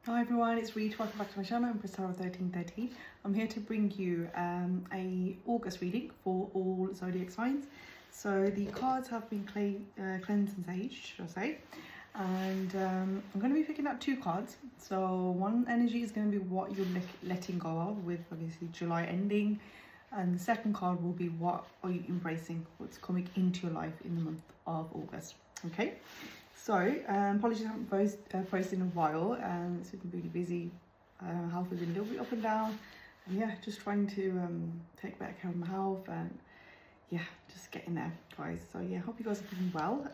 Hi everyone, it's Reed. Welcome back to my channel. I'm Priscilla1313. I'm here to bring you a August reading for all zodiac signs. So the cards have been cleansed and saged, should I say. And I'm going to be picking out two cards. So one energy is going to be what you're letting go of, with obviously July ending. And the second card will be what are you embracing, what's coming into your life in the month of August. Okay. So, apologies I haven't posted in a while, it's been really busy. Health has been a little bit up and down, and yeah, just trying to take better care of my health, and yeah, just getting there, guys. So yeah, hope you guys are doing well.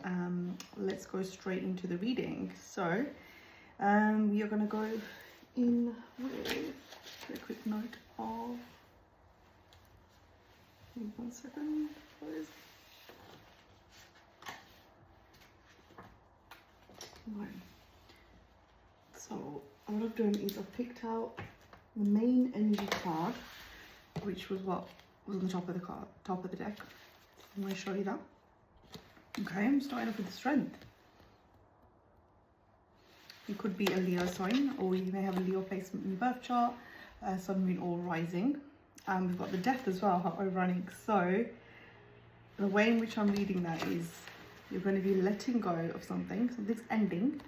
Let's go straight into the reading. So, we are going to go in with a quick note of, give me 1 second, guys. Right. So what I've done is I've picked out the main energy card, which was what was on the top of the deck. I'm going to show you that. Okay, I'm starting off with the strength. You could be a Leo sign, or you may have a Leo placement in your birth chart, sun, moon, or rising. And we've got the death as well, how ironic. So the way in which I'm reading that is, you're going to be letting go of something's ending,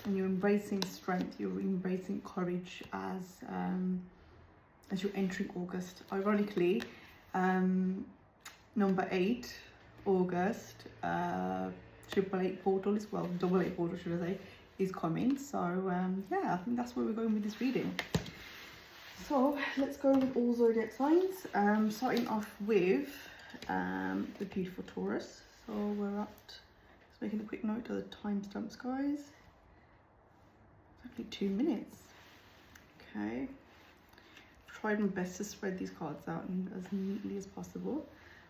and you're embracing strength, you're embracing courage as you're entering August. Ironically, number 8, August, 888 portal as well, 88 portal should I say, is coming. So yeah, I think that's where we're going with this reading. So let's go with all zodiac signs, starting off with the beautiful Taurus. So we're at, just making a quick note of the timestamps, guys. It's actually 2 minutes. Okay. I've tried my best to spread these cards out as neatly as possible.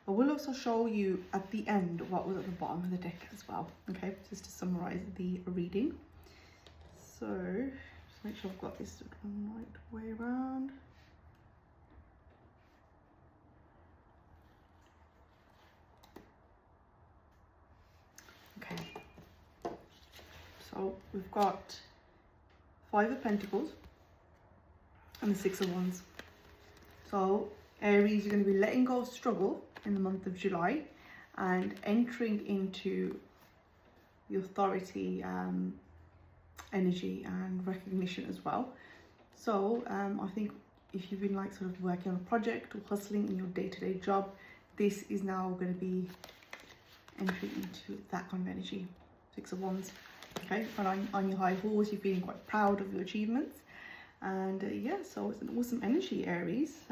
I will also show you at the end what was at the bottom of the deck as well. Okay, just to summarize the reading. So just make sure I've got this the right way around. Okay, so we've got 5 of Pentacles and the 6 of Wands. So Aries, you're going to be letting go of struggle in the month of July and entering into the authority energy and recognition as well. So I think if you've been like sort of working on a project or hustling in your day-to-day job, this is now going to be entering into that kind of energy. 6 of Wands. Okay, and on your high horse, you're feeling quite proud of your achievements, and yeah, so it's an awesome energy, Aries.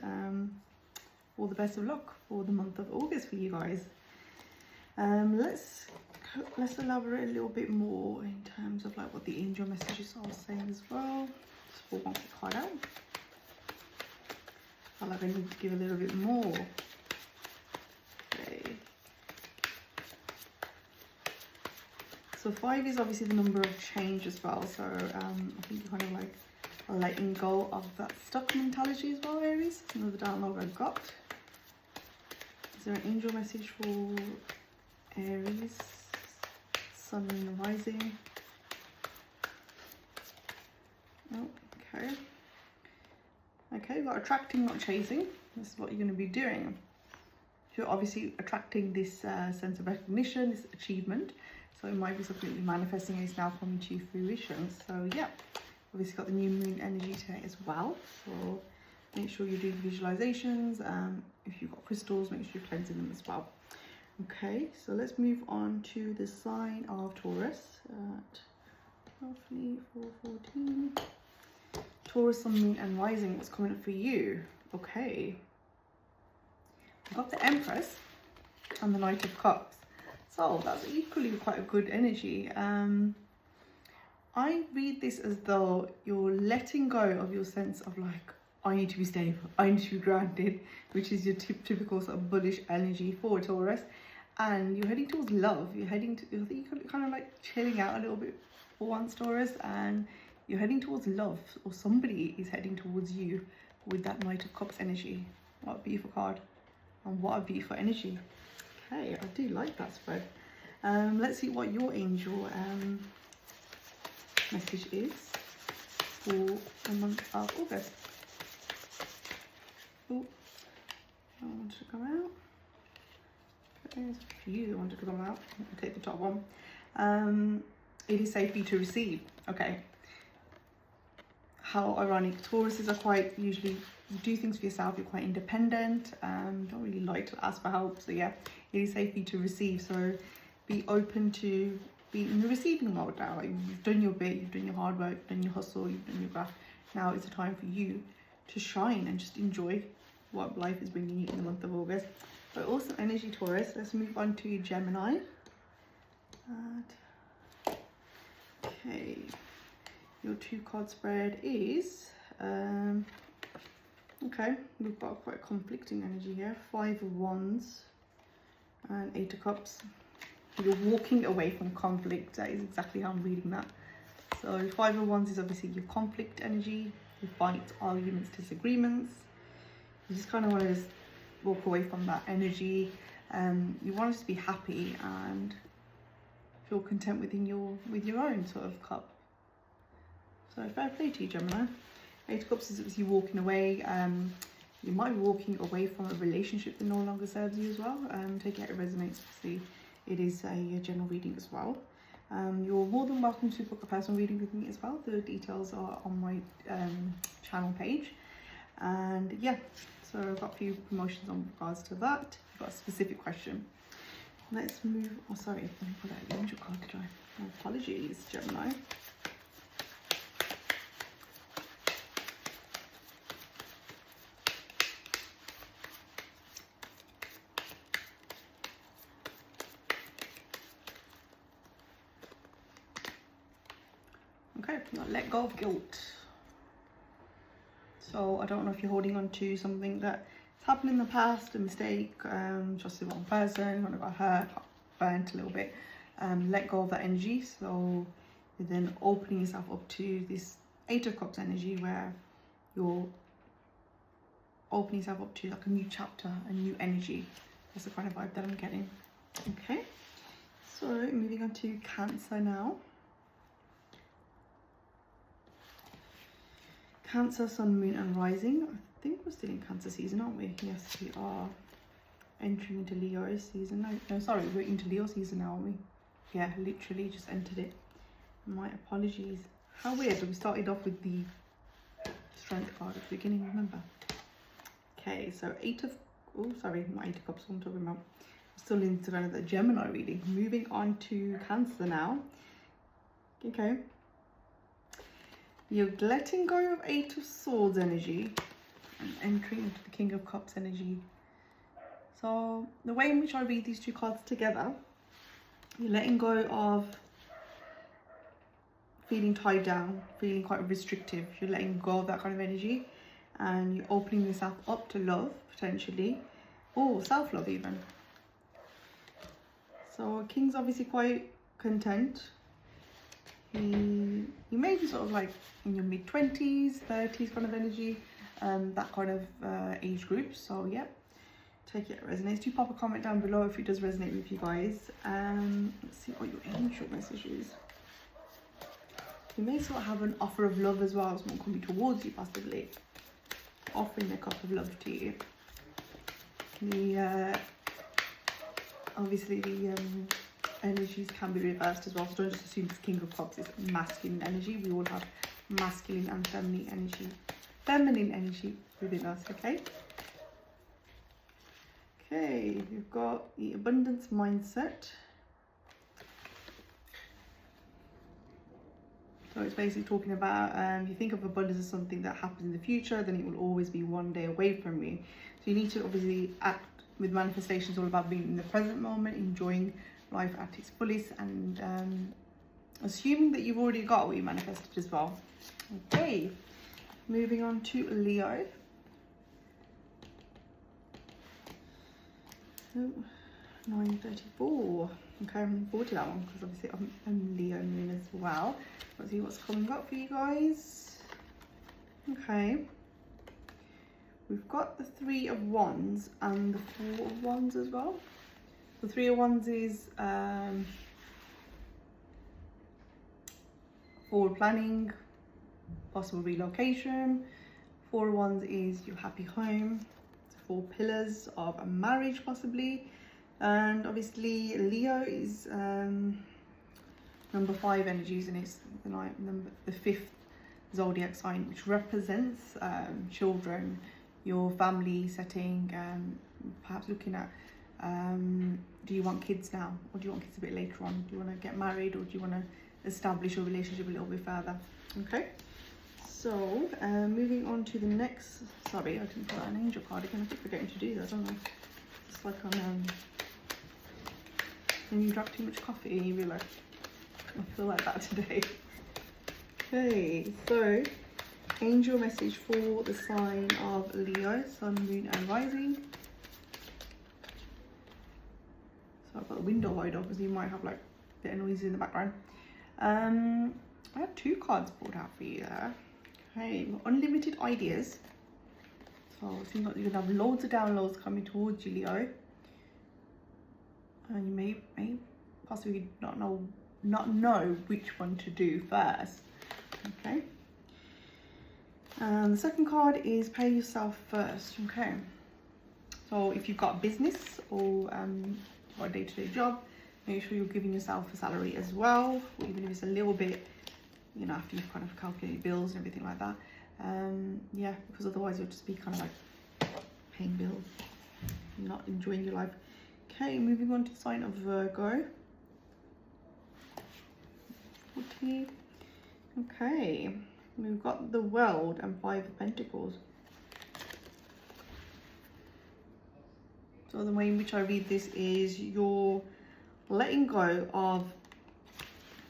All the best of luck for the month of August for you guys. Let's elaborate a little bit more in terms of like what the angel messages are saying as well. Just pull one quick card out. I feel like I need to give a little bit more. So 5 is obviously the number of change as well. So I think you're kind of like letting go of that stuck mentality as well, Aries. Another download I've got. Is there an angel message for Aries, sun, moon, and rising? Oh, okay. Okay, we've got attracting, not chasing. This is what you're going to be doing. You're obviously attracting this sense of recognition, this achievement. So it might be something that you're manifesting is now coming to fruition. So yeah, obviously got the new moon energy today as well. So make sure you're doing visualizations. If you've got crystals, make sure you're cleansing them as well. Okay, so let's move on to the sign of Taurus at roughly 4:14. Taurus, sun, moon, and rising. What's coming up for you? Okay, I've got the Empress and the Knight of Cups. So that's equally quite a good energy. I read this as though you're letting go of your sense of like, I need to be stable, I need to be grounded, which is your typical sort of bullish energy for Taurus. And you're heading towards love. You're heading to, I think you're kind of like chilling out a little bit for once, Taurus, and you're heading towards love, or somebody is heading towards you with that Knight of Cups energy. What a beautiful card, and what a beautiful energy. Okay, I do like that spread. Let's see what your angel message is. for the month of August. Oh, I wanted to come out. There's a few I wanted to come out. I'll take the top one. It is safe for you to receive. Okay. How ironic. Tauruses are quite usually, you do things for yourself, you're quite independent, don't really like to ask for help. So yeah, it is safe for you to receive. So be open to be in the receiving mode now. Like, you've done your bit, you've done your hard work, you've done your hustle, you've done your graft. Now it's a time for you to shine and just enjoy what life is bringing you in the month of August. But awesome energy, Taurus. Let's move on to Gemini. Okay, your 2-card spread is okay, we've got quite a conflicting energy here. 5 of Wands and 8 of Cups. You're walking away from conflict. That is exactly how I'm reading that. So 5 of Wands is obviously your conflict energy, your fights, arguments, disagreements. You just kind of want to just walk away from that energy. You want to just be happy and feel content with your own sort of cup. So fair play to you, Gemini. 8 of Cups is you walking away. You might be walking away from a relationship that no longer serves you as well. Take it how it resonates. Obviously, it is a general reading as well. You're more than welcome to book a personal reading with me as well. The details are on my channel page. And yeah, so I've got a few promotions on regards to that. I've got a specific question. Let's move. Oh, sorry, let me pull out the angel card to try. My apologies, Gemini. Okay, let go of guilt. So I don't know if you're holding on to something that's happened in the past, a mistake, just the wrong person, you got hurt, burnt a little bit. Let go of that energy. So you're then opening yourself up to this 8 of Cups energy where you're opening yourself up to like a new chapter, a new energy. That's the kind of vibe that I'm getting. Okay, so moving on to Cancer now. Cancer, Sun, Moon and Rising. I think we're still in Cancer season, aren't we? Yes, we are entering into Leo season. No, sorry, we're into Leo season now, aren't we? Yeah, literally just entered it. My apologies. How weird that we started off with the Strength card at the beginning, remember? Okay, so not 8 of Cups, what I'm talking about. I'm still into kind of the Gemini reading. Moving on to Cancer now. Okay. You're letting go of 8 of Swords energy and entering into the King of Cups energy. So the way in which I read these 2 cards together, you're letting go of feeling tied down, feeling quite restrictive. You're letting go of that kind of energy and you're opening yourself up to love, potentially, or self-love even. So King's obviously quite content. You may be sort of like in your mid-20s, 30s kind of energy, that kind of age group. So yeah, take it as it resonates. Do pop a comment down below if it does resonate with you guys. Let's see what your angel message is. You may sort of have an offer of love as well, someone coming towards you possibly, offering a cup of love to you. Obviously the energies can be reversed as well, so don't just assume this King of Cups is masculine energy. We all have masculine and feminine energy within us. Okay, we've got the abundance mindset. So it's basically talking about you think of abundance as something that happens in the future, then it will always be one day away from you. So you need to obviously act with manifestation. It's all about being in the present moment, enjoying life at its fullest, and assuming that you've already got what you manifested as well. Okay, moving on to Leo. So 9:34. Okay, I'm looking forward to that one because obviously I'm Leo moon as well. Let's see what's coming up for you guys. Okay, we've got the 3 of Wands and the 4 of Wands as well. The 3 of Wands is forward planning, possible relocation. 4 of Wands is your happy home. 4 pillars of a marriage possibly. And obviously Leo is number 5 energies, and it's the 5th zodiac sign, which represents children, your family setting, perhaps looking at do you want kids now, or do you want kids a bit later on? Do you want to get married, or do you want to establish your relationship a little bit further? Okay, so moving on to the next. Sorry, I didn't put out an angel card again. I keep forgetting to do that, don't I? It's like when you drop too much coffee and you realise. I feel like that today. Okay, so angel message for the sign of Leo, Sun, Moon and Rising. So I've got the window wide open, so you might have like a bit of noises in the background. I have 2 cards pulled out for you there. Okay, unlimited ideas. So it seems like you're gonna have loads of downloads coming towards you, Leo. And you may possibly not know which one to do first. Okay, and the second card is pay yourself first. Okay, so if you've got a business or you've got a day-to-day job, make sure you're giving yourself a salary as well, even if it's a little bit, you know, after you've kind of calculated bills and everything like that. Yeah, because otherwise you'll just be kind of like paying bills, not enjoying your life. Okay, moving on to the sign of Virgo. 40. Okay, we've got the World and 5 of Pentacles. So the way in which I read this is you're letting go of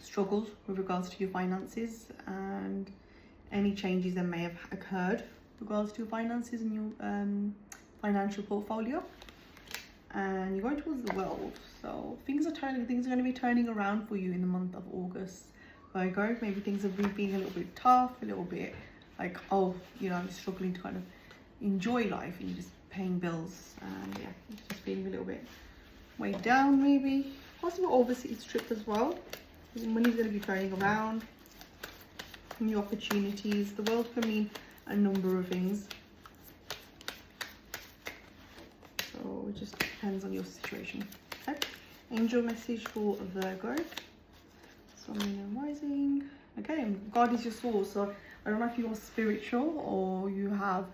struggles with regards to your finances and any changes that may have occurred with regards to your finances and your financial portfolio. And you're going towards the World, so things are going to be turning around for you in the month of August, Virgo. Maybe things have been a little bit tough, a little bit like, oh, you know, I'm struggling to kind of enjoy life, and you're just paying bills, and yeah, you're just feeling a little bit weighed down. Maybe possible overseas trip as well. Money's going to be turning around, new opportunities. The World can mean a number of things. So it just depends on your situation. Okay, angel message for Virgo, Sun, Moon and Rising. Okay, God is your source. So I don't know if you're spiritual or you have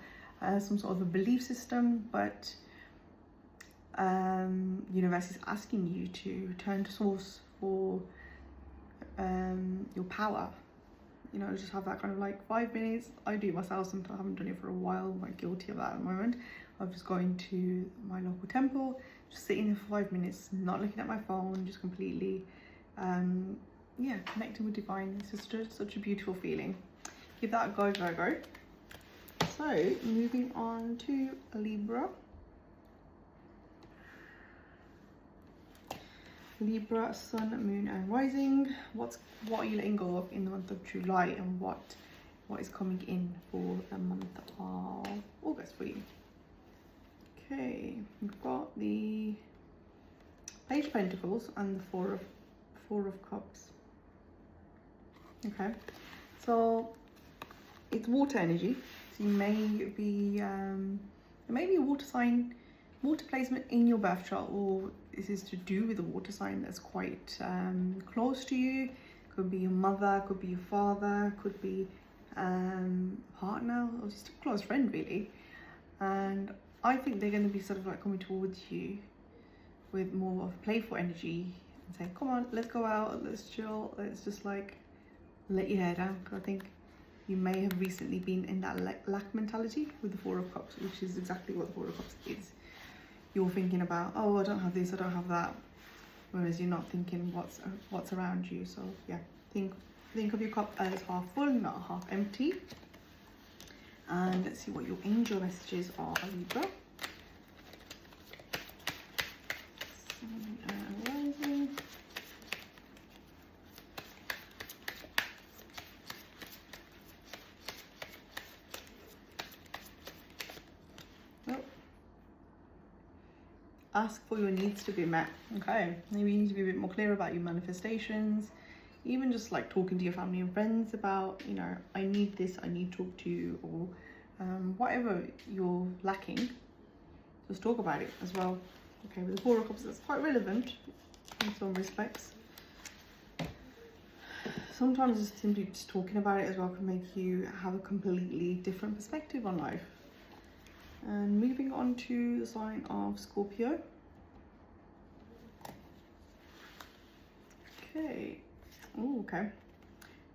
some sort of a belief system, but universe is asking you to turn to source for your power. You know, just have that kind of like 5 minutes. I do it myself sometimes. I haven't done it for a while. I'm like guilty of that at the moment. I'm just going to my local temple, just sitting there for 5 minutes, not looking at my phone, just completely, yeah, connecting with divine. It's just such a beautiful feeling. Give that a go, Virgo. So moving on to Libra. Libra, Sun, Moon and Rising. What are you letting go of in the month of July, and what is coming in for the month of August for you? Okay, we've got the Page of Pentacles and the Four of Cups. Okay, so it's water energy. So you may be a water sign, water placement in your birth chart, or this is to do with a water sign that's quite close to you. Could be your mother, could be your father, could be partner, or just a close friend really. And I think they're going to be sort of like coming towards you with more of playful energy and saying, come on, let's go out, let's chill, let's just like let your hair down. Because I think you may have recently been in that lack mentality with the Four of Cups, which is exactly what the Four of Cups is. You're thinking about, oh, I don't have this, I don't have that, whereas you're not thinking what's around you. So yeah, think of your cup as half full, not half empty. And let's see what your angel messages are, Libra. Sun and Rising. Ask for your needs to be met. Okay, maybe you need to be a bit more clear about your manifestations. even just like talking to your family and friends about, you know, I need this, I need to talk to you, or whatever you're lacking, just talk about it as well. Okay, with the Four of Cups, that's quite relevant in some respects. Sometimes just simply just talking about it as well can make you have a completely different perspective on life. And moving on to the sign of Scorpio. Okay. Oh, okay.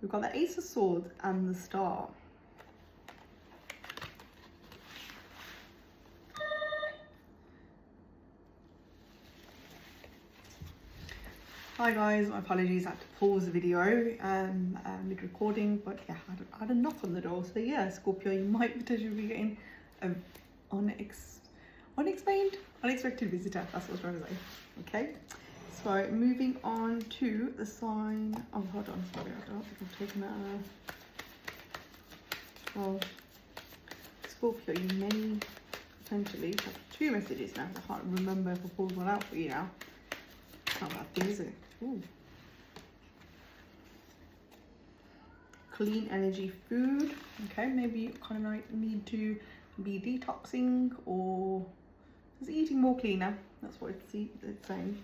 We've got the Ace of Swords and the Star. Hi guys, my apologies, I had to pause the video mid-recording, but yeah, I had a knock on the door. So yeah, Scorpio, you might potentially be getting an unexpected visitor, that's what I was trying to say. Okay, so moving on to the sign, oh hold on, sorry, I don't think I've taken that well, Scorpio, you may potentially have two messages now. I can't remember if I pulled one out for you now. It's not a bad thing, is it? Ooh. Clean energy food. Okay, maybe you kind of like need to be detoxing or just eating more cleaner. That's what it's saying.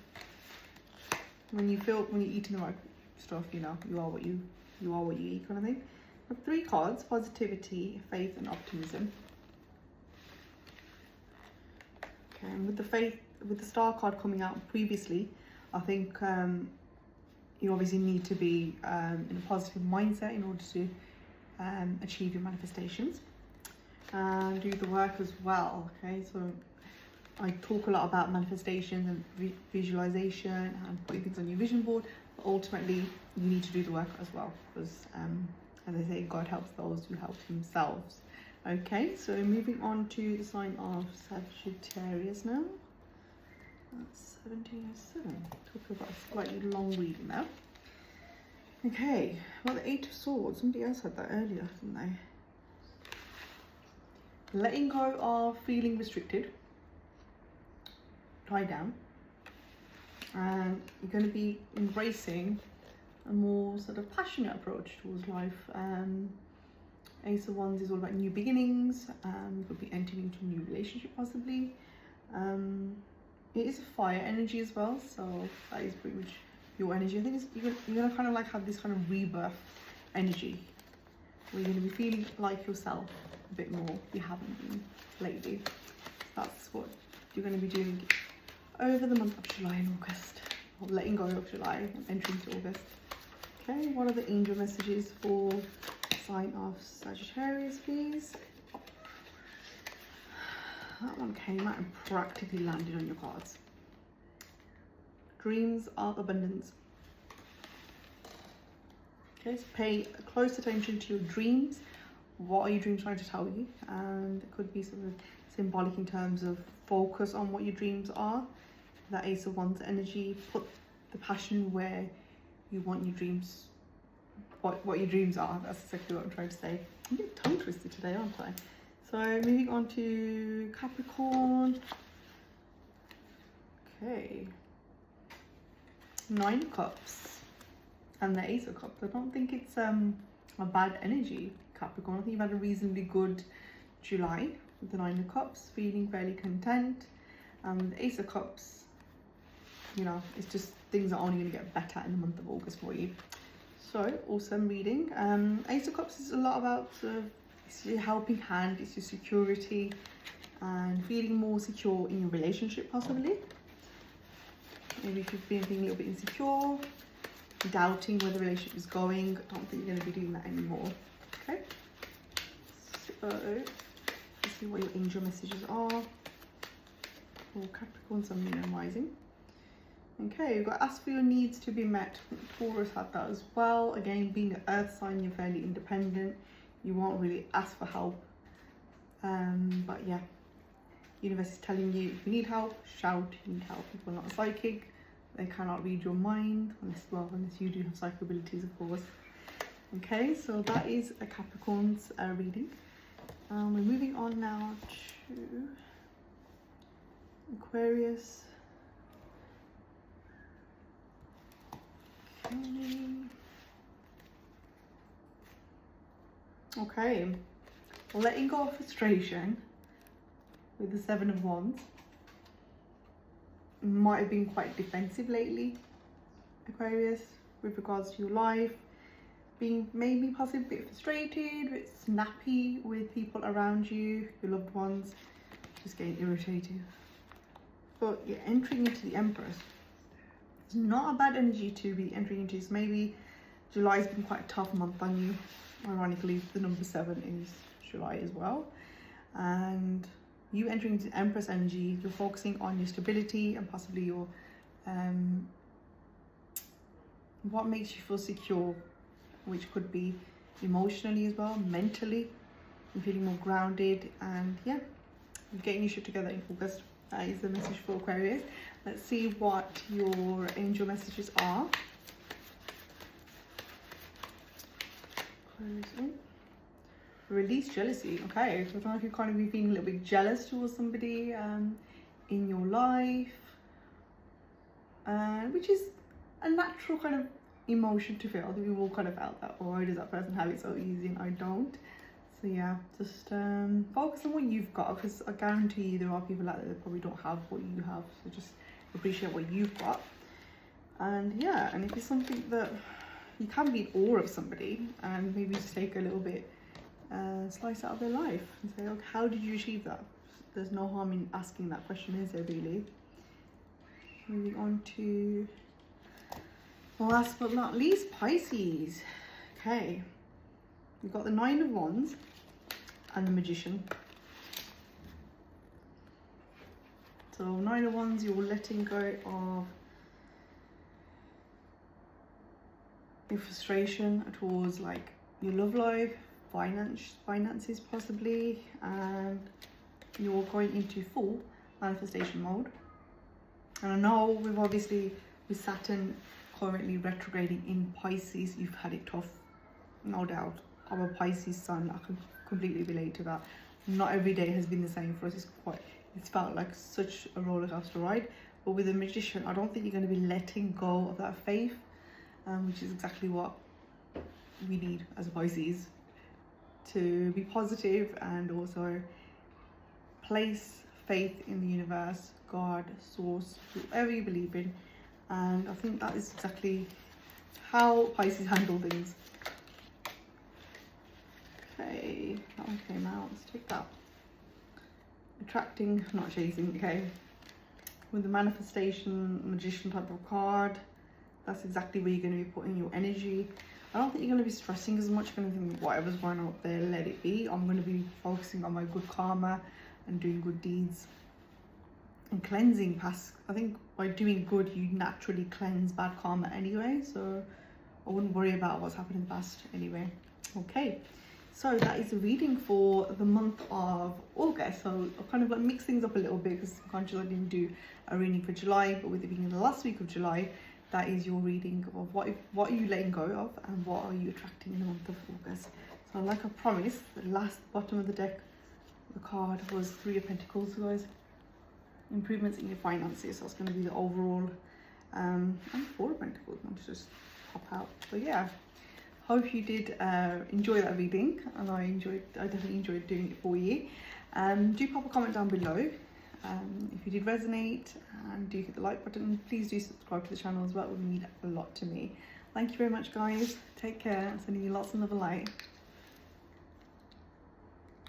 When you're eating the right stuff, you know, you are what you eat, kind of thing. I have 3 cards: positivity, faith, and optimism. Okay, and with the Star card coming out previously, I think you obviously need to be in a positive mindset in order to achieve your manifestations and do the work as well. Okay, so I talk a lot about manifestations and visualization and putting things on your vision board, but ultimately you need to do the work as well, because as I say, God helps those who help themselves. Okay, so moving on to the sign of Sagittarius now. That's 1707. Talk about a slightly long reading now. Okay, well, the 8 of Swords. Somebody else had that earlier, didn't they? Letting go of feeling restricted, tied down, and you're going to be embracing a more sort of passionate approach towards life. Ace of Wands is all about new beginnings. You could be entering into a new relationship possibly. It is a fire energy as well, so that is pretty much your energy. I think you're gonna kind of like have this kind of rebirth energy where you're gonna be feeling like yourself a bit more if you haven't been lately. That's what you're gonna be doing over the month of July and August, or letting go of July and entering to August. Okay, what are the angel messages for the sign of Sagittarius, please? That one came out and practically landed on your cards. Dreams of abundance. Okay, so pay close attention to your dreams. What are your dreams trying to tell you? And it could be sort of symbolic in terms of focus on what your dreams are. That Ace of Wands energy, put the passion where you want your dreams, what your dreams are. That's exactly what I'm trying to say. I'm a bit tongue twisted today, aren't I? So moving on to Capricorn. Okay. 9 of Cups and the Ace of Cups. I don't think it's a bad energy, Capricorn. I think you've had a reasonably good July with the 9 of Cups, feeling fairly content. The Ace of Cups, you know, it's just things are only going to get better in the month of August for you. So awesome reading. Ace of Cups is a lot about it's your helping hand, it's your security and feeling more secure in your relationship possibly. Maybe if you've been feeling a little bit insecure, doubting where the relationship is going, I don't think you're going to be doing that anymore. Okay, so let's see what your angel messages are for Capricorn, Sun, Moon and Rising. Okay, you've got ask for your needs to be met. Taurus had that as well. Again, being an earth sign, you're fairly independent. You won't really ask for help. But yeah, universe is telling you if you need help, shout, you need help. People are not psychic. They cannot read your mind, unless you do have psychic abilities, of course. Okay, so that is a Capricorn's reading. We're moving on now to Aquarius. Okay. Okay, letting go of frustration with the Seven of Wands. Might have been quite defensive lately, Aquarius, with regards to your life. Being maybe possibly a bit frustrated, a bit snappy with people around you, your loved ones, just getting irritated. But you're entering into the Empress. It's not a bad energy to be entering into. So maybe July's been quite a tough month on you. Ironically, the number 7 is July as well. And you entering into Empress energy, you're focusing on your stability and possibly your what makes you feel secure, which could be emotionally as well, mentally. You're feeling more grounded, and yeah, you're getting your shit together in August. That is the message for Aquarius. Let's see what your angel messages are. Release jealousy. Okay, so I don't know if you're kind of feeling a little bit jealous towards somebody in your life, which is a natural kind of emotion to feel. We've all kind of felt that. Oh, why does that person have it so easy and I don't? So yeah, just focus on what you've got, because I guarantee you there are people out there that probably don't have what you have. So just appreciate what you've got. And yeah, and if it's something that you can be in awe of somebody, and maybe just take a little bit slice out of their life and say, okay, how did you achieve that? There's no harm in asking that question, is there really? Moving on to last but not least, Pisces. Okay, we've got the 9 of Wands and the Magician. So 9 of Wands, you're letting go of your frustration towards like your love life, finances possibly, and you're going into full manifestation mode. And I know with Saturn currently retrograding in Pisces, you've had it tough, no doubt. I'm a Pisces sun, I can completely relate to that. Not every day has been the same for us. It's felt like such a roller coaster ride. But with the Magician, I don't think you're going to be letting go of that faith, which is exactly what we need as a Pisces, to be positive and also place faith in the universe, God, source, whoever you believe in. And I think that is exactly how Pisces handle things. Okay, that one came out. Let's take that. Attracting, not chasing. Okay, with the manifestation Magician type of card, that's exactly where you're going to be putting your energy. I don't think you're going to be stressing as much. You're going to think whatever's going on up there, let it be. I'm going to be focusing on my good karma and doing good deeds and cleansing past. I think by doing good, you naturally cleanse bad karma anyway, so I wouldn't worry about what's happened in the past anyway. Okay, so that is the reading for the month of August. So I've kind of like mixed things up a little bit because I'm conscious I didn't do a reading for July, but with it being the last week of July, that is your reading of what are you letting go of and what are you attracting in the month of August. So like I promised, the last bottom of the deck, the card was 3 of Pentacles, guys. Improvements in your finances. So that's going to be the overall, and 4 of Pentacles, not to just pop out. So yeah, hope you did enjoy that reading, and I definitely enjoyed doing it for you. Do pop a comment down below if you did resonate, and do hit the like button. Please do subscribe to the channel as well. It would mean a lot to me. Thank you very much, guys. Take care. I'm sending you lots of love and light.